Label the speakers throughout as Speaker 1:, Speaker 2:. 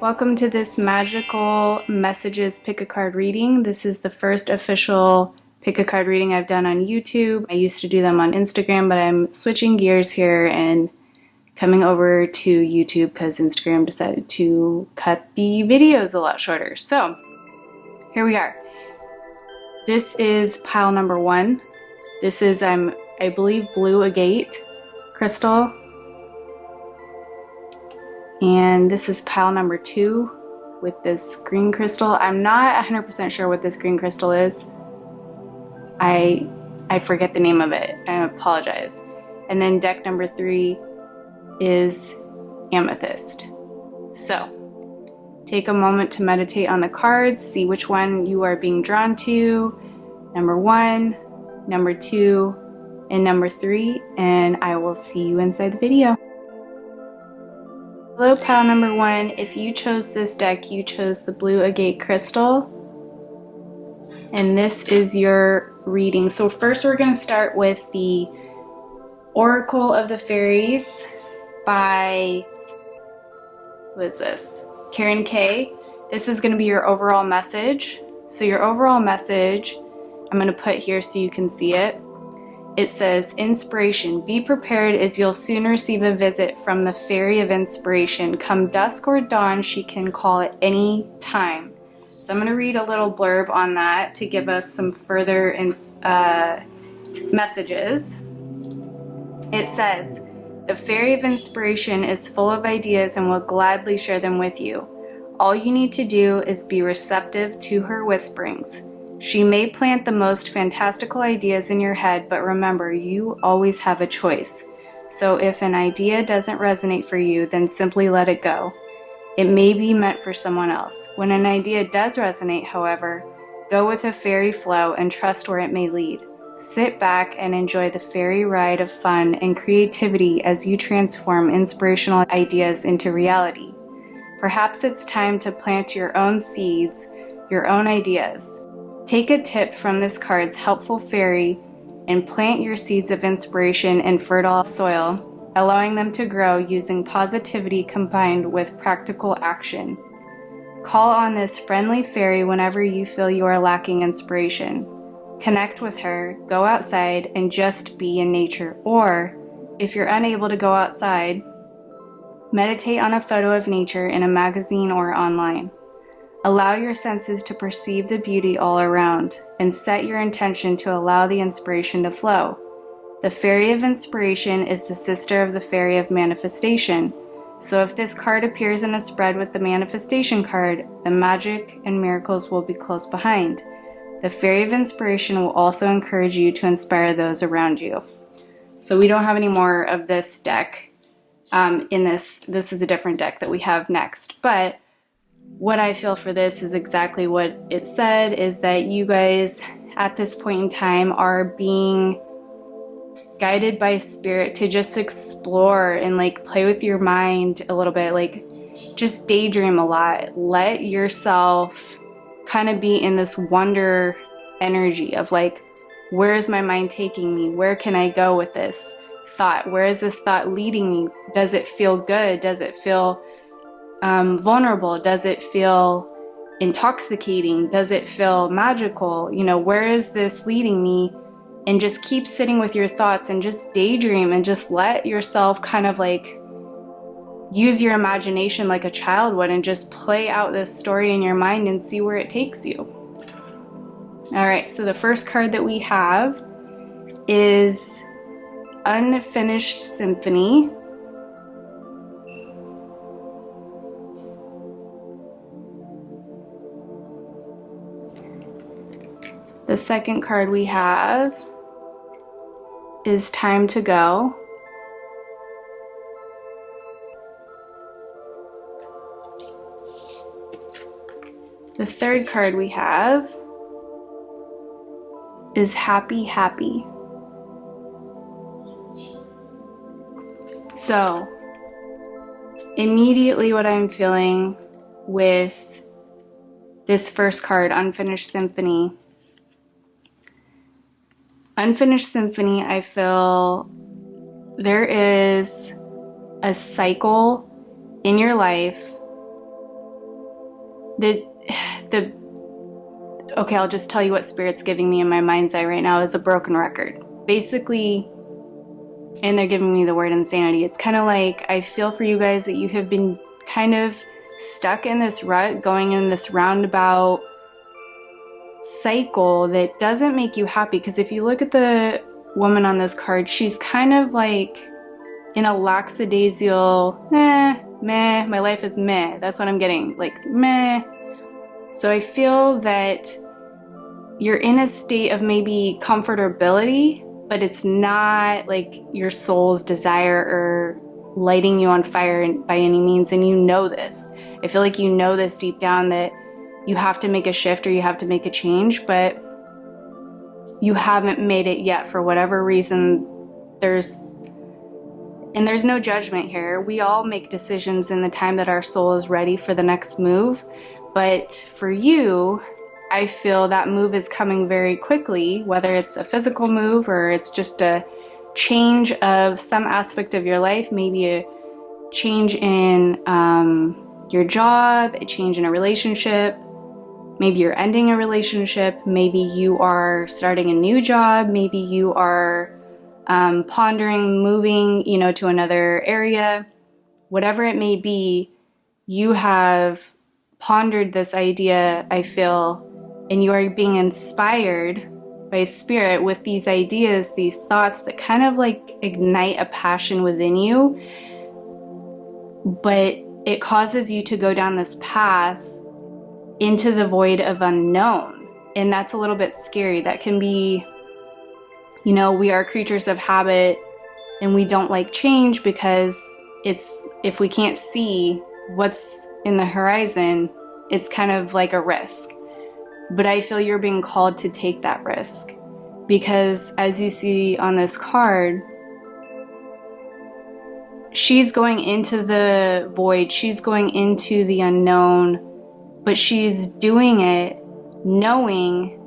Speaker 1: Welcome to this magical messages pick a card reading. This is the first official pick a card reading I've done on YouTube. I used to do them on Instagram, but I'm switching gears here and coming over to YouTube because Instagram decided to cut the videos a lot shorter. So here we are. This is pile number 1. This is, I believe, blue agate crystal. And this is pile number 2 with this green crystal. I'm not 100% sure what this green crystal is. I forget the name of it. I apologize. And then deck number 3 is amethyst. So take a moment to meditate on the cards, see which one you are being drawn to. Number 1, number 2, and number 3, and I will see you inside the video. Hello, pile number 1. If you chose this deck, you chose the blue agate crystal. And this is your reading. So first we're going to start with the Oracle of the Fairies by, who is this? Karen K. This is going to be your overall message. So your overall message, I'm going to put here so you can see it. It says, inspiration. Be prepared as you'll soon receive a visit from the Fairy of Inspiration. Come dusk or dawn, she can call at any time. So I'm going to read a little blurb on that to give us some further messages. It says, the Fairy of Inspiration is full of ideas and will gladly share them with you. All you need to do is be receptive to her whisperings. She may plant the most fantastical ideas in your head, but remember, you always have a choice. So if an idea doesn't resonate for you, then simply let it go. It may be meant for someone else. When an idea does resonate, however, go with a fairy flow and trust where it may lead. Sit back and enjoy the fairy ride of fun and creativity as you transform inspirational ideas into reality. Perhaps it's time to plant your own seeds, your own ideas. Take a tip from this card's helpful fairy and plant your seeds of inspiration in fertile soil, allowing them to grow using positivity combined with practical action. Call on this friendly fairy whenever you feel you are lacking inspiration. Connect with her, go outside, and just be in nature. Or, if you're unable to go outside, meditate on a photo of nature in a magazine or online. Allow your senses to perceive the beauty all around, and set your intention to allow the inspiration to flow. The Fairy of Inspiration is the sister of the Fairy of Manifestation, so if this card appears in a spread with the Manifestation card, the magic and miracles will be close behind. The Fairy of Inspiration will also encourage you to inspire those around you. So we don't have any more of this deck in this. This is a different deck that we have next, but what I feel for this is exactly what it said, is that you guys at this point in time are being guided by spirit to just explore and like play with your mind a little bit, like just daydream a lot. Let yourself kind of be in this wonder energy of like, where is my mind taking me? Where can I go with this thought? Where is this thought leading me? Does it feel good? Does it feel vulnerable? Does it feel intoxicating? Does it feel magical? You know, where is this leading me? And just keep sitting with your thoughts and just daydream and just let yourself kind of like use your imagination like a child would and just play out this story in your mind and see where it takes you. All right, so the first card that we have is Unfinished Symphony. The second card we have is Time to Go. The third card we have is Happy Happy. So, immediately what I'm feeling with this first card, Unfinished Symphony, Unfinished Symphony, I feel there is a cycle in your life Okay, I'll just tell you what Spirit's giving me in my mind's eye right now is a broken record. Basically, and they're giving me the word insanity. It's kind of like, I feel for you guys that you have been kind of stuck in this rut, going in this roundabout cycle that doesn't make you happy. Because if you look at the woman on this card, she's kind of like in a lackadaisical, meh, my life is meh. That's what I'm getting, like meh. So I feel that you're in a state of maybe comfortability, but it's not like your soul's desire or lighting you on fire by any means, and you know this. I feel like you know this deep down, that you have to make a shift or you have to make a change, but you haven't made it yet for whatever reason. There's no judgment here. We all make decisions in the time that our soul is ready for the next move, but for you, I feel that move is coming very quickly, whether it's a physical move or it's just a change of some aspect of your life, maybe a change in your job, a change in a relationship, maybe you're ending a relationship, maybe you are starting a new job, maybe you are pondering moving, to another area. Whatever it may be, you have pondered this idea, I feel, and you are being inspired by Spirit with these ideas, these thoughts that kind of like ignite a passion within you, but it causes you to go down this path into the void of unknown. And that's a little bit scary. That can be, we are creatures of habit and we don't like change because if we can't see what's in the horizon, it's kind of like a risk. But I feel you're being called to take that risk because, as you see on this card, she's going into the void, she's going into the unknown, but she's doing it knowing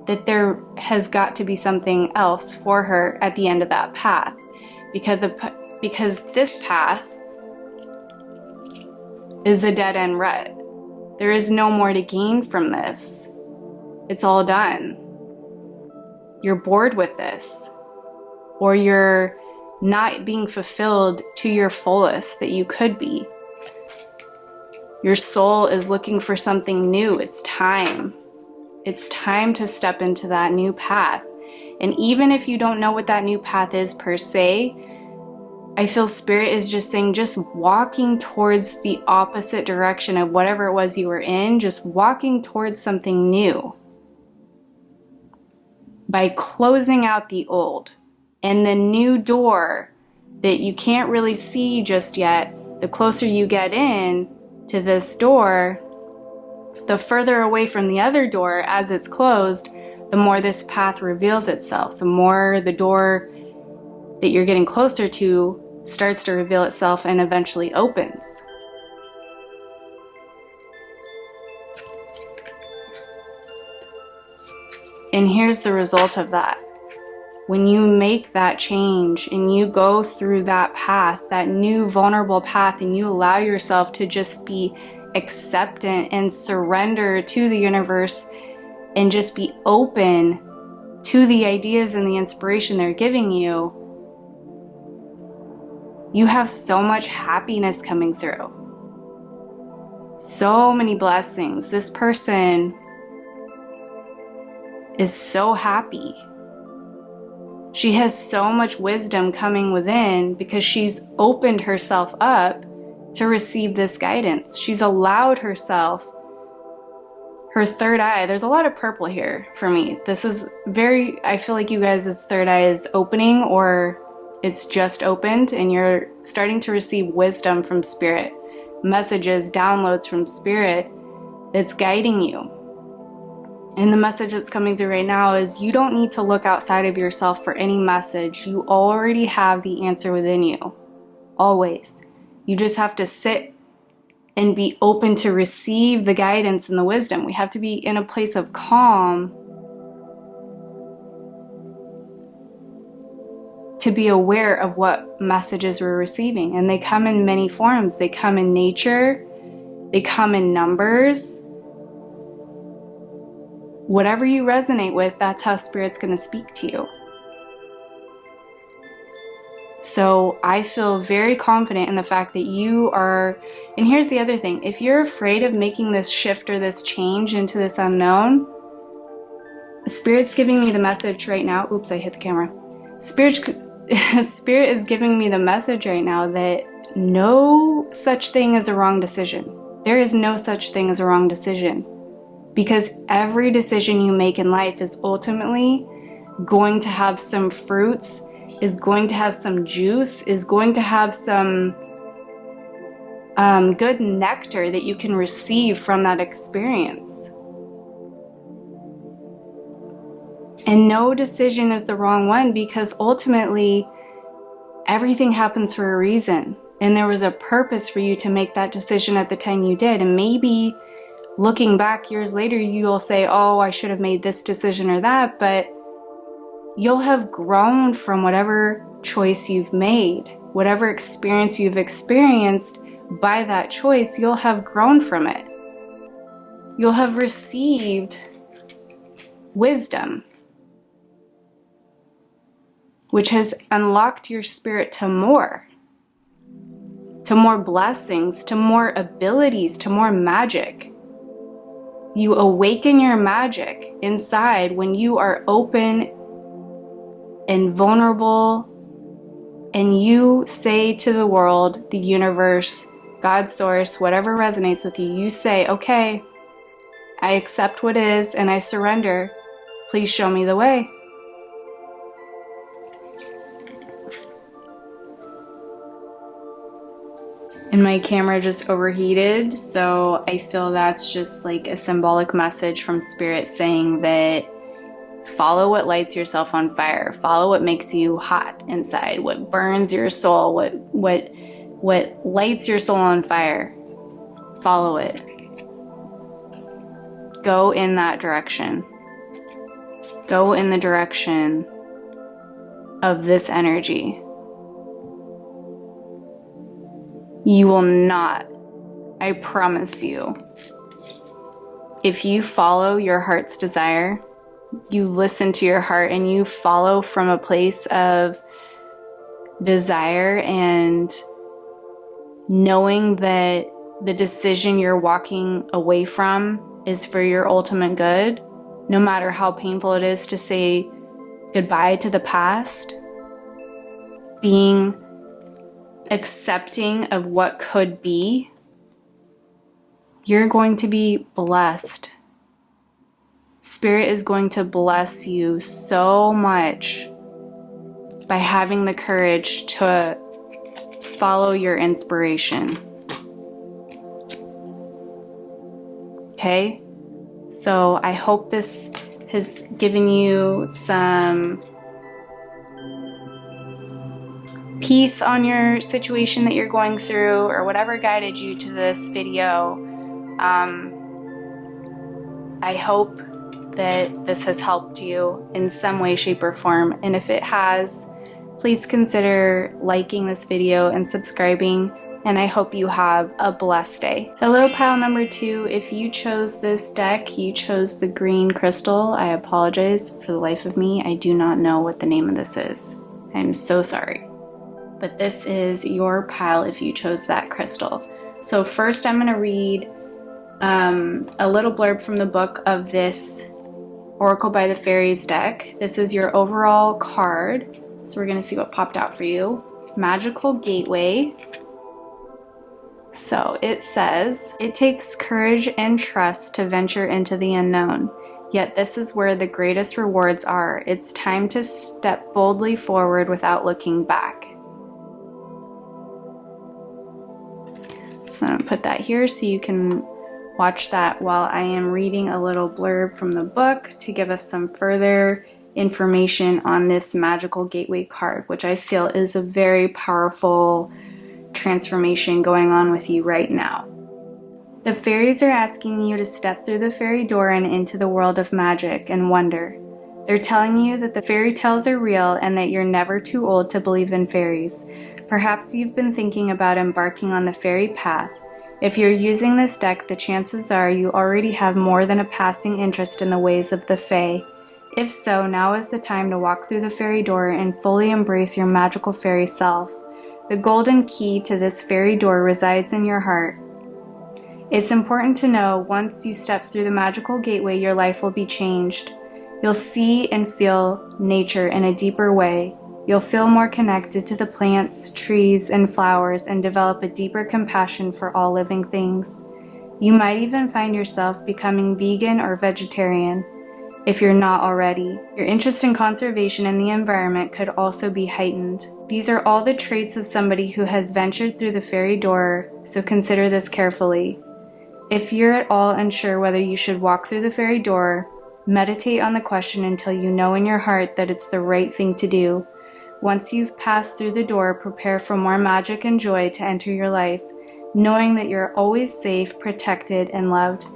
Speaker 1: that there has got to be something else for her at the end of that path, because this path is a dead-end rut. There is no more to gain from this. It's all done. You're bored with this, or you're not being fulfilled to your fullest that you could be. Your soul is looking for something new. It's time. It's time to step into that new path. And even if you don't know what that new path is per se, I feel Spirit is just saying, just walking towards the opposite direction of whatever it was you were in, just walking towards something new. By closing out the old, and the new door that you can't really see just yet, the closer you get in to this door, the further away from the other door as it's closed, the more this path reveals itself, the more the door that you're getting closer to starts to reveal itself and eventually opens. And here's the result of that. When you make that change and you go through that path, that new vulnerable path, and you allow yourself to just be acceptant and surrender to the universe and just be open to the ideas and the inspiration they're giving you, you have so much happiness coming through. So many blessings. This person is so happy. She has so much wisdom coming within because she's opened herself up to receive this guidance. She's allowed herself, her third eye. There's a lot of purple here for me. This is I feel like you guys' third eye is opening, or it's just opened, and you're starting to receive wisdom from Spirit, messages, downloads from Spirit that's guiding you. And the message that's coming through right now is you don't need to look outside of yourself for any message. You already have the answer within you, always. You just have to sit and be open to receive the guidance and the wisdom. We have to be in a place of calm to be aware of what messages we're receiving. And they come in many forms. They come in nature, They come in numbers. Whatever you resonate with, that's how Spirit's going to speak to you. So I feel very confident in the fact that you are, and here's the other thing, if you're afraid of making this shift or this change into this unknown, Spirit's giving me the message right now. Oops, I hit the camera. Spirit is giving me the message right now that no such thing as a wrong decision. There is no such thing as a wrong decision, because every decision you make in life is ultimately going to have some fruits, is going to have some juice, is going to have some good nectar that you can receive from that experience. And no decision is the wrong one, because ultimately everything happens for a reason. And there was a purpose for you to make that decision at the time you did. And maybe looking back years later, you'll say, oh, I should have made this decision or that, but you'll have grown from whatever choice you've made, whatever experience you've experienced by that choice, you'll have grown from it. You'll have received wisdom, which has unlocked your spirit to more blessings, to more abilities, to more magic. You awaken your magic inside when you are open and vulnerable, and you say to the world, the universe, God, source, whatever resonates with you, you say, okay, I accept what is and I surrender. Please show me the way. And my camera just overheated, so I feel that's just like a symbolic message from Spirit saying that follow what lights yourself on fire. Follow what makes you hot inside, what burns your soul, what lights your soul on fire. Follow it. Go in that direction. Go in the direction of this energy. You will not, I promise you, if you follow your heart's desire, you listen to your heart and you follow from a place of desire and knowing that the decision you're walking away from is for your ultimate good, no matter how painful it is to say goodbye to the past, being accepting of what could be, you're going to be blessed. Spirit is going to bless you so much by having the courage to follow your inspiration. Okay? So I hope this has given you some peace on your situation that you're going through, or whatever guided you to this video. I hope that this has helped you in some way, shape, or form. And if it has, please consider liking this video and subscribing. And I hope you have a blessed day. Hello, pile number 2. If you chose this deck, you chose the green crystal. I apologize for the life of me. I do not know what the name of this is. I'm so sorry. But this is your pile if you chose that crystal. So first I'm going to read a little blurb from the book of this Oracle by the Fairies deck. This is your overall card. So we're going to see what popped out for you. Magical Gateway. So it says, it takes courage and trust to venture into the unknown. Yet this is where the greatest rewards are. It's time to step boldly forward without looking back. So I'm going to put that here so you can watch that while I am reading a little blurb from the book to give us some further information on this Magical Gateway card, which I feel is a very powerful transformation going on with you right now. The fairies are asking you to step through the fairy door and into the world of magic and wonder. They're telling you that the fairy tales are real and that you're never too old to believe in fairies. Perhaps you've been thinking about embarking on the fairy path. If you're using this deck, the chances are you already have more than a passing interest in the ways of the Fae. If so, now is the time to walk through the fairy door and fully embrace your magical fairy self. The golden key to this fairy door resides in your heart. It's important to know once you step through the magical gateway, your life will be changed. You'll see and feel nature in a deeper way. You'll feel more connected to the plants, trees, and flowers and develop a deeper compassion for all living things. You might even find yourself becoming vegan or vegetarian if you're not already. Your interest in conservation and the environment could also be heightened. These are all the traits of somebody who has ventured through the fairy door, so consider this carefully. If you're at all unsure whether you should walk through the fairy door, meditate on the question until you know in your heart that it's the right thing to do. Once you've passed through the door, prepare for more magic and joy to enter your life, knowing that you're always safe, protected, and loved.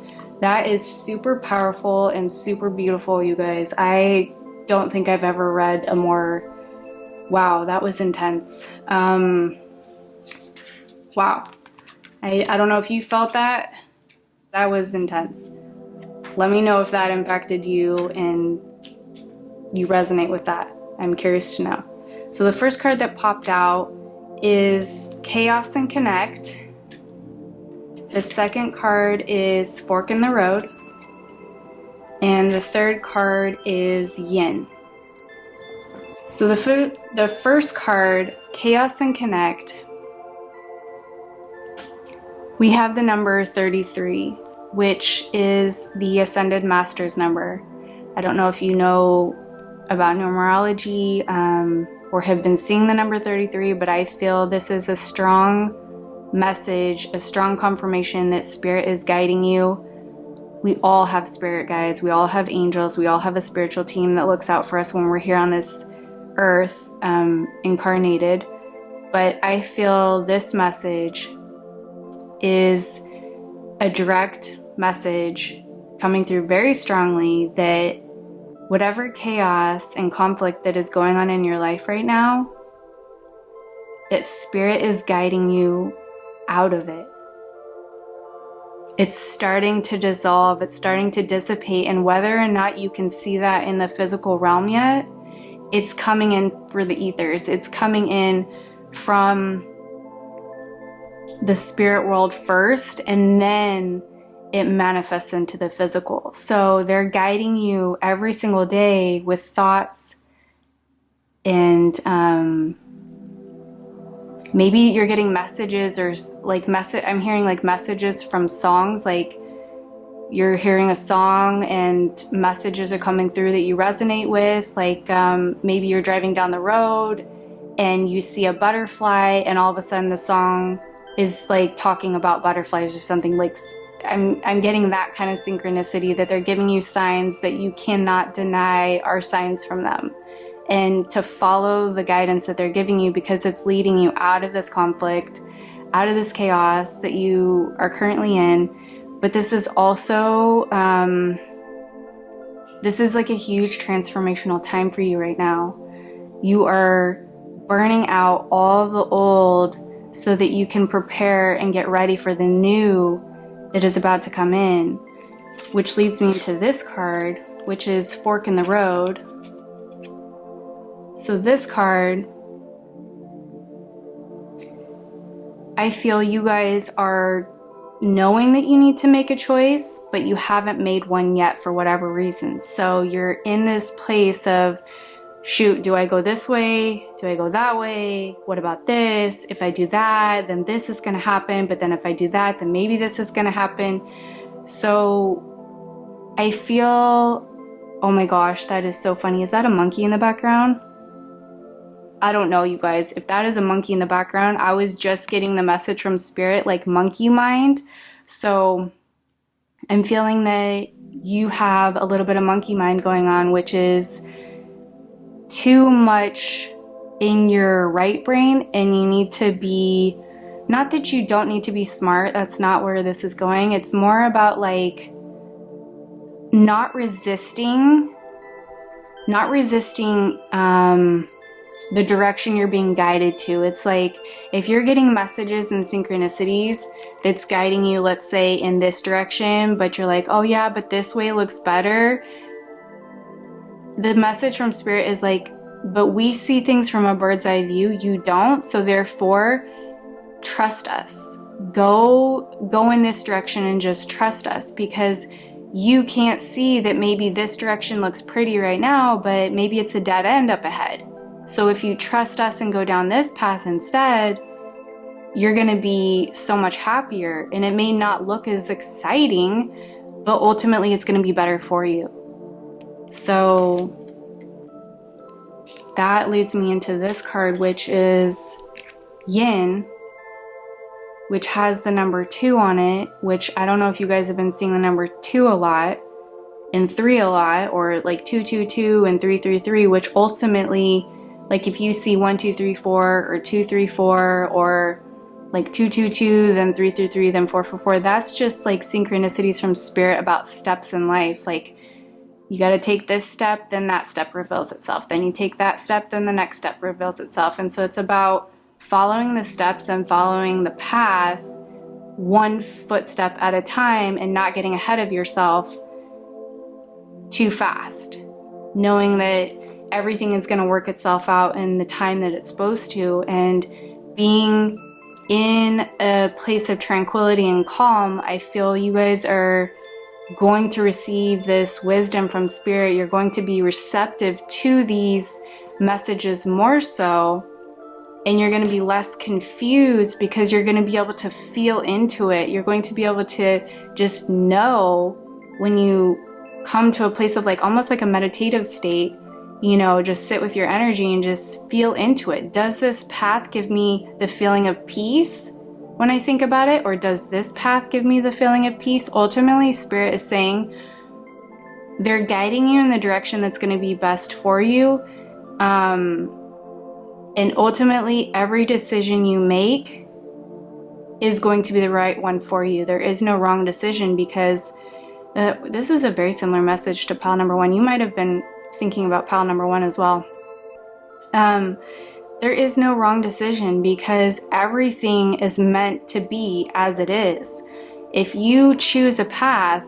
Speaker 1: That is super powerful and super beautiful, you guys. I don't think I've ever read a more... Wow, that was intense. Wow. I don't know if you felt that. That was intense. Let me know if that impacted you and you resonate with that. I'm curious to know. So the first card that popped out is Chaos and Connect. The second card is Fork in the Road. And the third card is Yin. So the first card, Chaos and Connect, we have the number 33, which is the Ascended Master's number. I don't know if you know about numerology or have been seeing the number 33, but I feel this is a strong message, a strong confirmation that Spirit is guiding you. We all have spirit guides, we all have angels, we all have a spiritual team that looks out for us when we're here on this earth, incarnated. But I feel this message is a direct message coming through very strongly that whatever chaos and conflict that is going on in your life right now, that Spirit is guiding you out of it. It's starting to dissolve, it's starting to dissipate, and whether or not you can see that in the physical realm yet, it's coming in for the ethers. It's coming in from the spirit world first, and then it manifests into the physical. So they're guiding you every single day with thoughts, and maybe you're getting messages, or like I'm hearing like messages from songs, like you're hearing a song and messages are coming through that you resonate with. Like maybe you're driving down the road and you see a butterfly, and all of a sudden the song is like talking about butterflies or something. Like I'm getting that kind of synchronicity, that they're giving you signs that you cannot deny are signs from them, and to follow the guidance that they're giving you, because it's leading you out of this conflict, out of this chaos that you are currently in. But this is also this is like a huge transformational time for you right now. You are burning out all the old so that you can prepare and get ready for the new that is about to come in, which leads me into this card, which is Fork in the Road. So this card, I feel you guys are knowing that you need to make a choice, but you haven't made one yet for whatever reason. So you're in this place of, shoot, do I go this way? Do I go that way? What about this? If I do that, then this is going to happen. But then if I do that, then maybe this is going to happen. So I feel, oh my gosh, that is so funny. Is that a monkey in the background? I don't know, you guys. If that is a monkey in the background, I was just getting the message from Spirit, like monkey mind. So I'm feeling that you have a little bit of monkey mind going on, which is too much in your right brain, and you need to be, not that you don't need to be smart, that's not where this is going. It's more about like not resisting the direction you're being guided to. It's like if you're getting messages and synchronicities that's guiding you, let's say in this direction, but you're like, oh yeah, but this way looks better. The message from Spirit is like, but we see things from a bird's eye view, you don't, so therefore trust us. Go in this direction and just trust us, because you can't see that maybe this direction looks pretty right now, but maybe it's a dead end up ahead. So if you trust us and go down this path instead, you're going to be so much happier, and it may not look as exciting, but ultimately it's going to be better for you. So that leads me into this card, which is Yin, which has the number 2 on it, which I don't know if you guys have been seeing the number 2 a lot and 3 a lot, or like 222 and 333, which ultimately, like if you see 1 2 3 4 or 2 3 4 or like 222 then 333 then 444, that's just like synchronicities from Spirit about steps in life. Like you got to take this step, then that step reveals itself, then you take that step, then the next step reveals itself. And so it's about following the steps and following the path one footstep at a time, and not getting ahead of yourself too fast, knowing that everything is going to work itself out in the time that it's supposed to, and being in a place of tranquility and calm. I feel you guys are going to receive this wisdom from Spirit. You're going to be receptive to these messages more so, and you're going to be less confused because you're going to be able to feel into it. You're going to be able to just know when you come to a place of like almost like a meditative state, you know, just sit with your energy and just feel into it. Does this path give me the feeling of peace when I think about it, or does this path give me the feeling of peace? Ultimately, Spirit is saying they're guiding you in the direction that's going to be best for you. And ultimately, every decision you make is going to be the right one for you. There is no wrong decision, because this is a very similar message to pile number 1. You might have been thinking about pile number 1 as well. There is no wrong decision, because everything is meant to be as it is. If you choose a path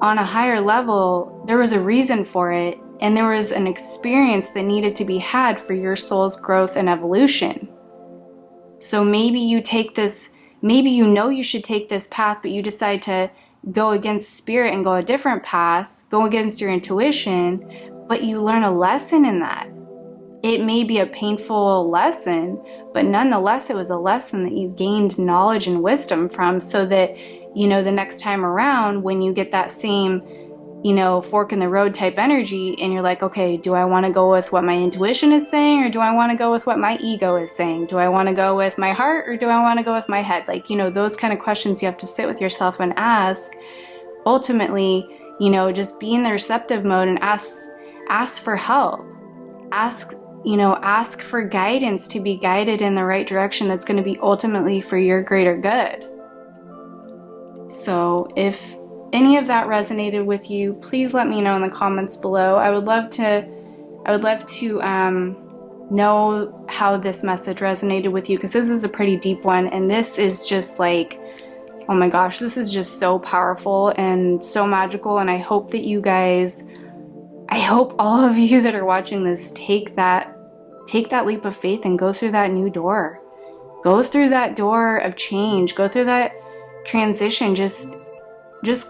Speaker 1: on a higher level, there was a reason for it, and there was an experience that needed to be had for your soul's growth and evolution. So maybe you take this, maybe you know you should take this path, but you decide to go against Spirit and go a different path, go against your intuition, but you learn a lesson in that. It may be a painful lesson, but nonetheless, it was a lesson that you gained knowledge and wisdom from, so that, you know, the next time around when you get that same, you know, fork in the road type energy, and you're like, okay, do I want to go with what my intuition is saying, or do I want to go with what my ego is saying? Do I want to go with my heart, or do I want to go with my head? Like, you know, those kind of questions you have to sit with yourself and ask. Ultimately, you know, just be in the receptive mode and ask for help. Ask for guidance, to be guided in the right direction that's going to be ultimately for your greater good. So if any of that resonated with you, please let me know in the comments below. I would love to know how this message resonated with you, because this is a pretty deep one, and this is just like, oh my gosh, this is just so powerful and so magical. And I hope that you guys, I hope all of you that are watching this take that leap of faith and go through that new door. Go through that door of change. Go through that transition. Just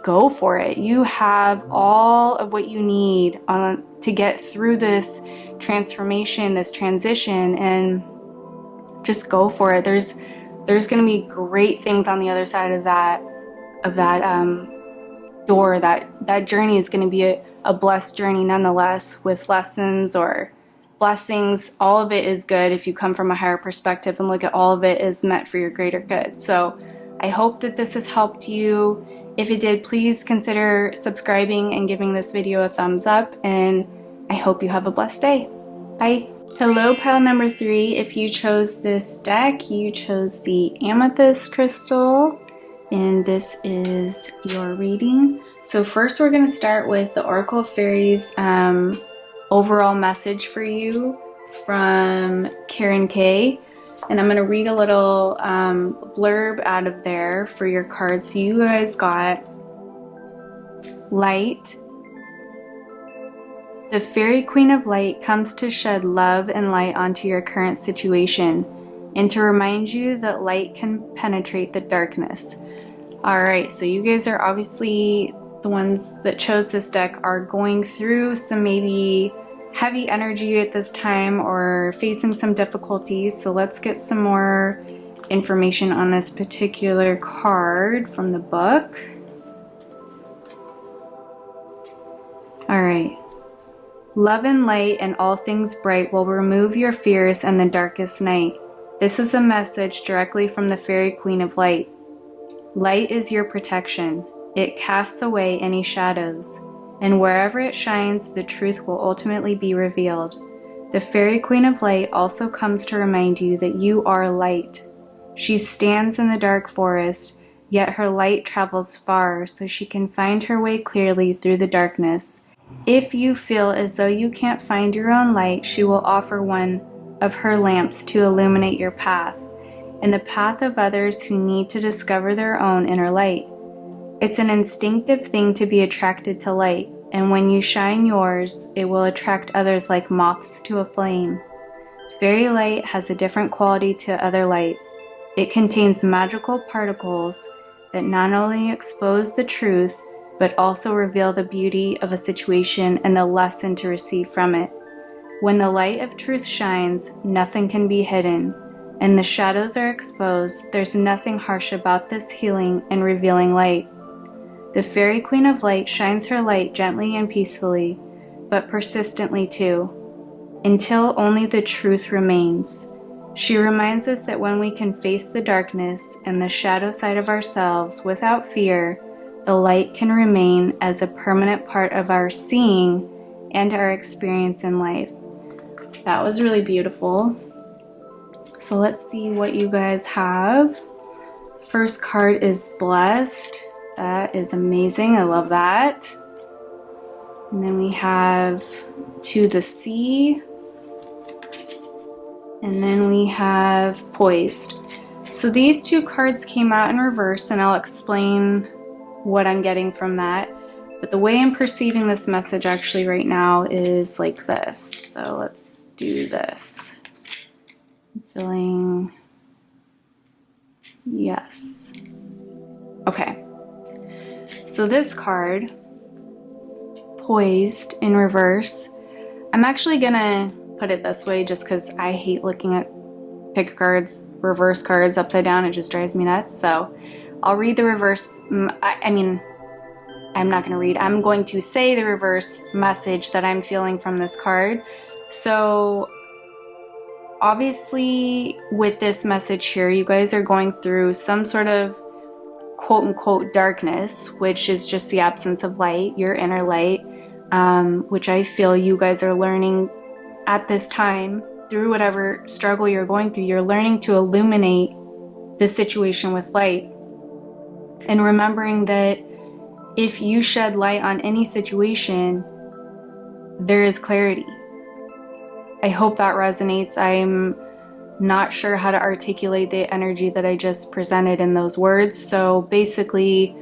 Speaker 1: go for it. You have all of what you need to get through this transformation, this transition, and just go for it. There's going to be great things on the other side of that door. That journey is going to be a blessed journey nonetheless, with lessons or blessings. All of it is good if you come from a higher perspective and look at all of it is meant for your greater good. So I hope that this has helped you. If it did, please consider subscribing and giving this video a thumbs up, and I hope you have a blessed day. Bye. Hello, pile number 3. If you chose this deck, you chose the amethyst crystal, and this is your reading. So first we're going to start with the Oracle of Fairies overall message for you from Karen K. And I'm going to read a little blurb out of there for your cards. So you guys got light. The Fairy Queen of Light comes to shed love and light onto your current situation and to remind you that light can penetrate the darkness. Alright, so you guys are obviously, the ones that chose this deck are going through some maybe heavy energy at this time or facing some difficulties. So let's get some more information on this particular card from the book. Alright. Love and light and all things bright will remove your fears and the darkest night. This is a message directly from the Fairy Queen of Light. Light is your protection. It casts away any shadows, and wherever it shines, the truth will ultimately be revealed. The Fairy Queen of Light also comes to remind you that you are light. She stands in the dark forest, yet her light travels far so she can find her way clearly through the darkness. If you feel as though you can't find your own light, she will offer one of her lamps to illuminate your path, and the path of others who need to discover their own inner light. It's an instinctive thing to be attracted to light, and when you shine yours, it will attract others like moths to a flame. Fairy light has a different quality to other light. It contains magical particles that not only expose the truth, but also reveal the beauty of a situation and the lesson to receive from it. When the light of truth shines, nothing can be hidden, and the shadows are exposed. There's nothing harsh about this healing and revealing light. The Fairy Queen of Light shines her light gently and peacefully, but persistently too, until only the truth remains. She reminds us that when we can face the darkness and the shadow side of ourselves without fear, the light can remain as a permanent part of our seeing and our experience in life. That was really beautiful. So let's see what you guys have. First card is Blessed. That is amazing. I love that. And then we have To the Sea. And then we have Poised. So these two cards came out in reverse, and I'll explain what I'm getting from that. But the way I'm perceiving this message actually right now is like this. So let's do this. I'm feeling yes. Okay. So this card, Poised in reverse, I'm actually gonna put it this way just because I hate looking at pick cards, reverse cards upside down. It just drives me nuts. So I'll read the reverse. I'm not going to read. I'm going to say the reverse message that I'm feeling from this card. So obviously with this message here, you guys are going through some sort of quote unquote darkness, which is just the absence of light, your inner light, which I feel you guys are learning at this time through whatever struggle you're going through. You're learning to illuminate the situation with light. And remembering that if you shed light on any situation, there is clarity. I hope that resonates. I'm not sure how to articulate the energy that I just presented in those words. So basically,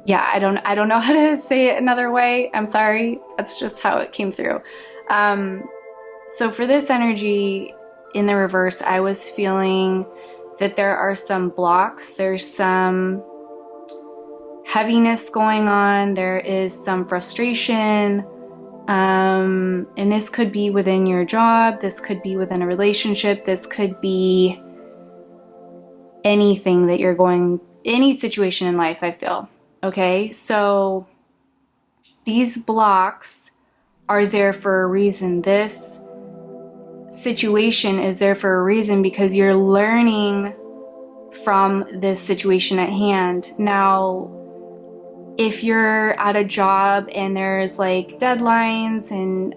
Speaker 1: yeah, I don't know how to say it another way. I'm sorry. That's just how it came through. So for this energy in the reverse, I was feeling that there are some blocks, there's some heaviness going on, there is some frustration, and this could be within your job, this could be within a relationship, this could be anything that you're going, any situation in life, I feel. Okay, so these blocks are there for a reason. This situation is there for a reason because you're learning from this situation at hand. Now, if you're at a job and there's like deadlines and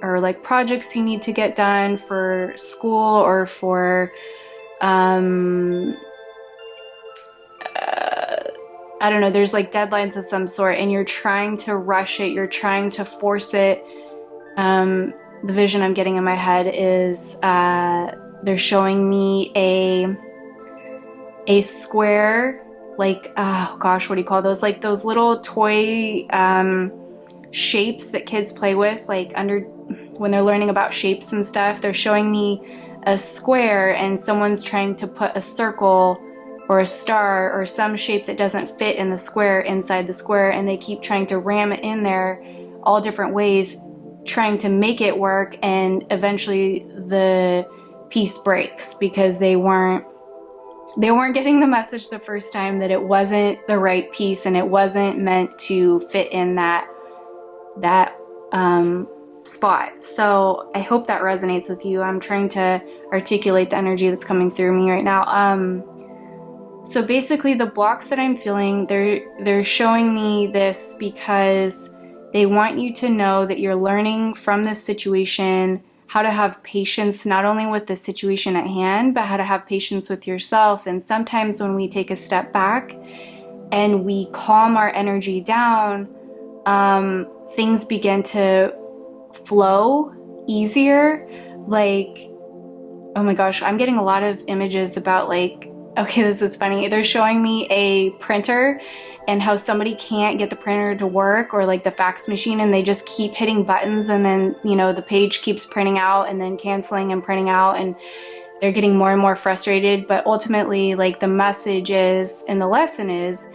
Speaker 1: or like projects you need to get done for school or for I don't know, there's like deadlines of some sort and you're trying to rush it, you're trying to force it, The vision I'm getting in my head is they're showing me a square, like, oh gosh, what do you call those? Like those little toy shapes that kids play with, like when they're learning about shapes and stuff. They're showing me a square and someone's trying to put a circle or a star or some shape that doesn't fit in the square inside the square, and they keep trying to ram it in there all different ways, trying to make it work, and eventually the piece breaks because they weren't getting the message the first time that it wasn't the right piece and it wasn't meant to fit in that spot. So I hope that resonates with you. I'm trying to articulate the energy that's coming through me right now. So basically the blocks that I'm feeling, they're showing me this because they want you to know that you're learning from this situation how to have patience, not only with the situation at hand, but how to have patience with yourself. And sometimes when we take a step back and we calm our energy down, things begin to flow easier. Like, oh my gosh, I'm getting a lot of images about, like, okay, this is funny. They're showing me a printer and how somebody can't get the printer to work, or like the fax machine, and they just keep hitting buttons, and then, you know, the page keeps printing out and then canceling and printing out, and they're getting more and more frustrated. But ultimately, like, the message is, and the lesson is,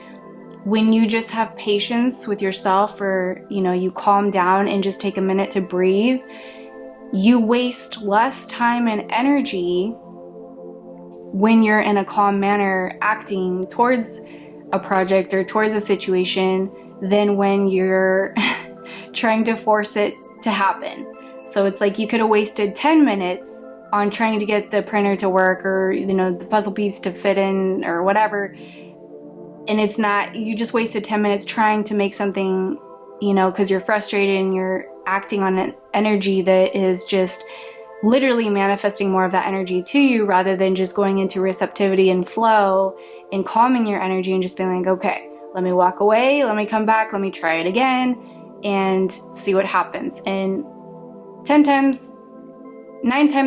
Speaker 1: when you just have patience with yourself, or, you know, you calm down and just take a minute to breathe, you waste less time and energy when you're in a calm manner acting towards a project or towards a situation than when you're trying to force it to happen. So it's like you could have wasted 10 minutes on trying to get the printer to work, or, you know, the puzzle piece to fit in or whatever. And it's not, you just wasted 10 minutes trying to make something, you know, because you're frustrated and you're acting on an energy that is just literally manifesting more of that energy to you, rather than just going into receptivity and flow and calming your energy and just being like, okay, let me walk away, let me come back, let me try it again and see what happens. And 9 times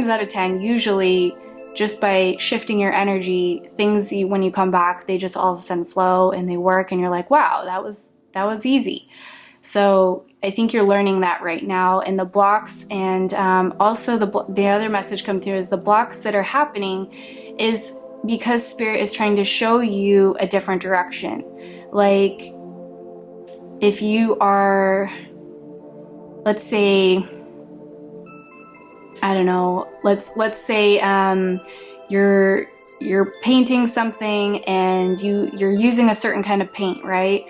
Speaker 1: out of 10, usually just by shifting your energy, things, when you come back, they just all of a sudden flow and they work, and you're like, wow, that was easy. So I think you're learning that right now. And the blocks, and also the other message come through is the blocks that are happening is because Spirit is trying to show you a different direction. Like, if you are, let's say, I don't know, let's say you're painting something and you're using a certain kind of paint, right?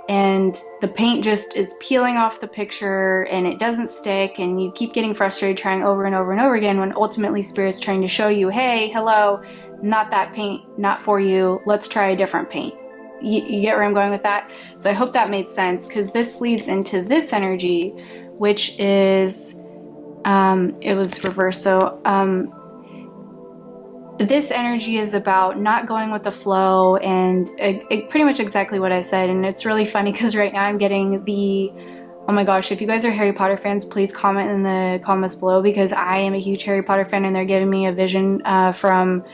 Speaker 1: And the paint just is peeling off the picture and it doesn't stick, and you keep getting frustrated trying over and over and over again, when ultimately Spirit's trying to show you, hey, hello, not that paint, not for you, let's try a different paint. You get where I'm going with that? So I hope that made sense, because this leads into this energy, which is, it was reversed. So this energy is about not going with the flow, and pretty much exactly what I said. And it's really funny because right now I'm getting oh my gosh, if you guys are Harry Potter fans, please comment in the comments below, because I am a huge Harry Potter fan, and they're giving me a vision from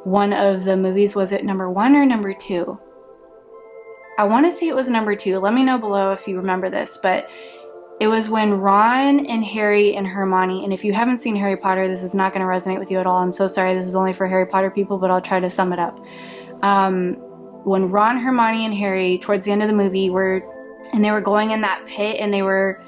Speaker 1: one of the movies. Was it number 1 or number 2? I want to say it was number 2. Let me know below if you remember this, but it was when Ron and Harry and Hermione, and if you haven't seen Harry Potter, this is not going to resonate with you at all. I'm so sorry, this is only for Harry Potter people, but I'll try to sum it up. When Ron, Hermione, and Harry, towards the end of the movie, they were going in that pit, and they were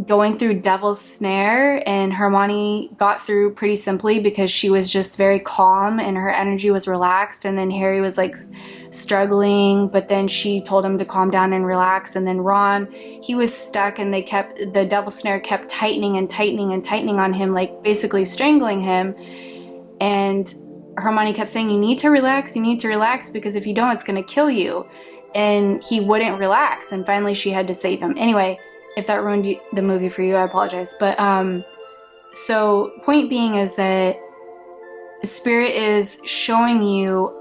Speaker 1: going through Devil's Snare, and Hermione got through pretty simply because she was just very calm and her energy was relaxed, and then Harry was like struggling, but then she told him to calm down and relax. And then Ron, he was stuck, and the Devil's Snare kept tightening and tightening and tightening on him, like basically strangling him. And Hermione kept saying, you need to relax, because if you don't, it's going to kill you. And he wouldn't relax, and finally she had to save him. Anyway, if that ruined the movie for you, I apologize. But so point being is that Spirit is showing you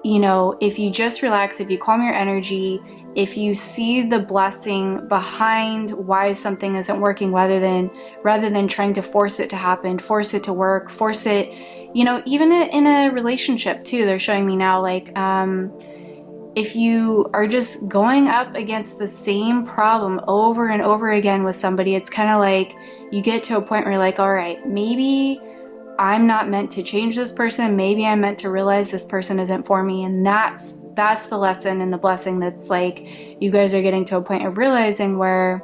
Speaker 1: you know, if you just relax, if you calm your energy, if you see the blessing behind why something isn't working, rather than trying to force it to happen, force it to work, force it, you know, even in a relationship too, they're showing me now, like, if you are just going up against the same problem over and over again with somebody, it's kind of like you get to a point where you're like, all right, maybe I'm not meant to change this person. Maybe I'm meant to realize this person isn't for me. And that's the lesson and the blessing that's like you guys are getting to a point of realizing, where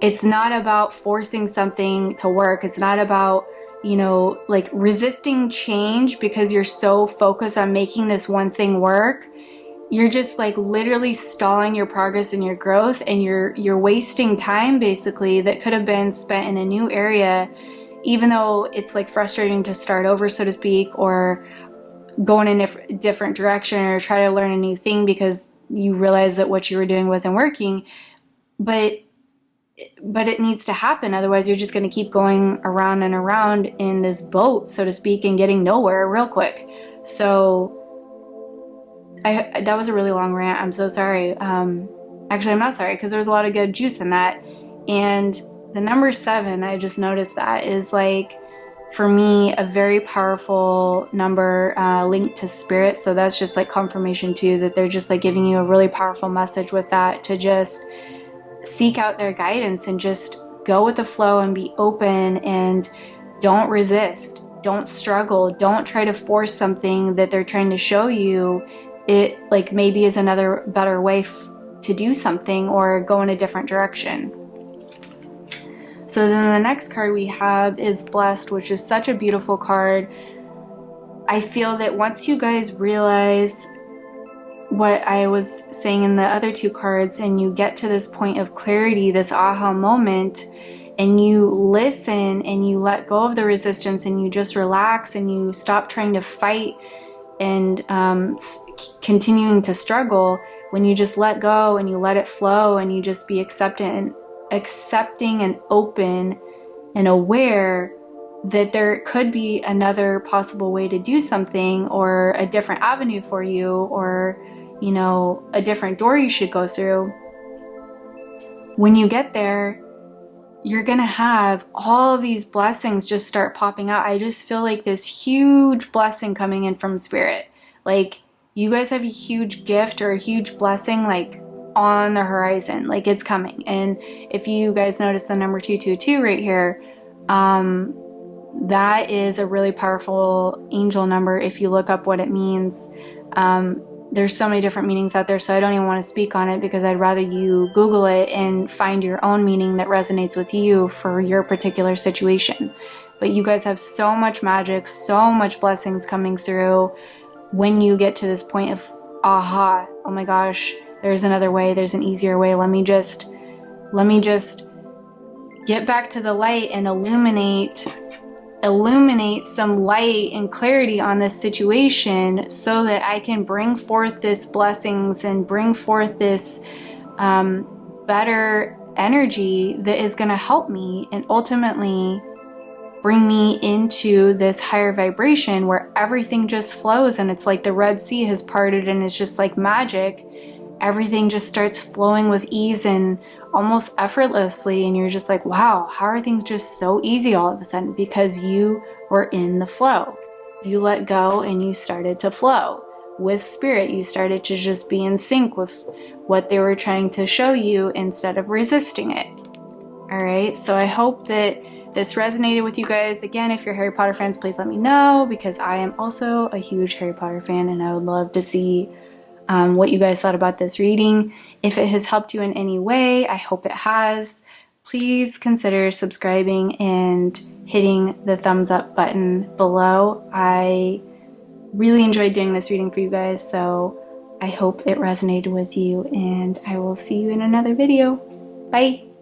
Speaker 1: it's not about forcing something to work. It's not about, you know, like resisting change because you're so focused on making this one thing work. You're just like literally stalling your progress and your growth, and you're wasting time basically that could have been spent in a new area, even though it's like frustrating to start over, so to speak, or go in a different direction, or try to learn a new thing because you realize that what you were doing wasn't working. But it needs to happen. Otherwise, you're just going to keep going around and around in this boat, so to speak, and getting nowhere real quick. So that was a really long rant. I'm so sorry. Actually, I'm not sorry, because there was a lot of good juice in that. And the number 7, I just noticed that is like, for me, a very powerful number linked to spirit. So that's just like confirmation too, that they're just like giving you a really powerful message with that, to just seek out their guidance and just go with the flow and be open, and don't resist, don't struggle, don't try to force something that they're trying to show you. It like maybe is another better way to do something, or go in a different direction. So then the next card we have is Blessed, which is such a beautiful card. I feel that once you guys realize what I was saying in the other 2 cards, and you get to this point of clarity, this aha moment, and you listen and you let go of the resistance, and you just relax, and you stop trying to fight and continuing to struggle, when you just let go and you let it flow, and you just be accepting and open and aware that there could be another possible way to do something, or a different avenue for you, or, you know, a different door you should go through. When you get there, you're gonna have all of these blessings just start popping out. I just feel like this huge blessing coming in from spirit. Like, you guys have a huge gift or a huge blessing like on the horizon, like it's coming. And if you guys notice the number 222 right here, that is a really powerful angel number. If you look up what it means, there's so many different meanings out there, so I don't even want to speak on it, because I'd rather you Google it and find your own meaning that resonates with you for your particular situation. But you guys have so much magic, so much blessings coming through when you get to this point of aha, oh my gosh, there's another way, there's an easier way. Let me just get back to the light and illuminate some light and clarity on this situation, so that I can bring forth this blessings and bring forth this better energy that is going to help me and ultimately bring me into this higher vibration where everything just flows, and it's like the Red Sea has parted and it's just like magic. Everything just starts flowing with ease and almost effortlessly, and you're just like, wow, how are things just so easy all of a sudden? Because you were in the flow. You let go and you started to flow with spirit. You started to just be in sync with what they were trying to show you instead of resisting it. All right, so I hope that this resonated with you guys. Again, if you're Harry Potter fans, please let me know, because I am also a huge Harry Potter fan, and I would love to see what you guys thought about this reading. If it has helped you in any way, I hope it has. Please consider subscribing and hitting the thumbs up button below. I really enjoyed doing this reading for you guys, so I hope it resonated with you, and I will see you in another video. Bye!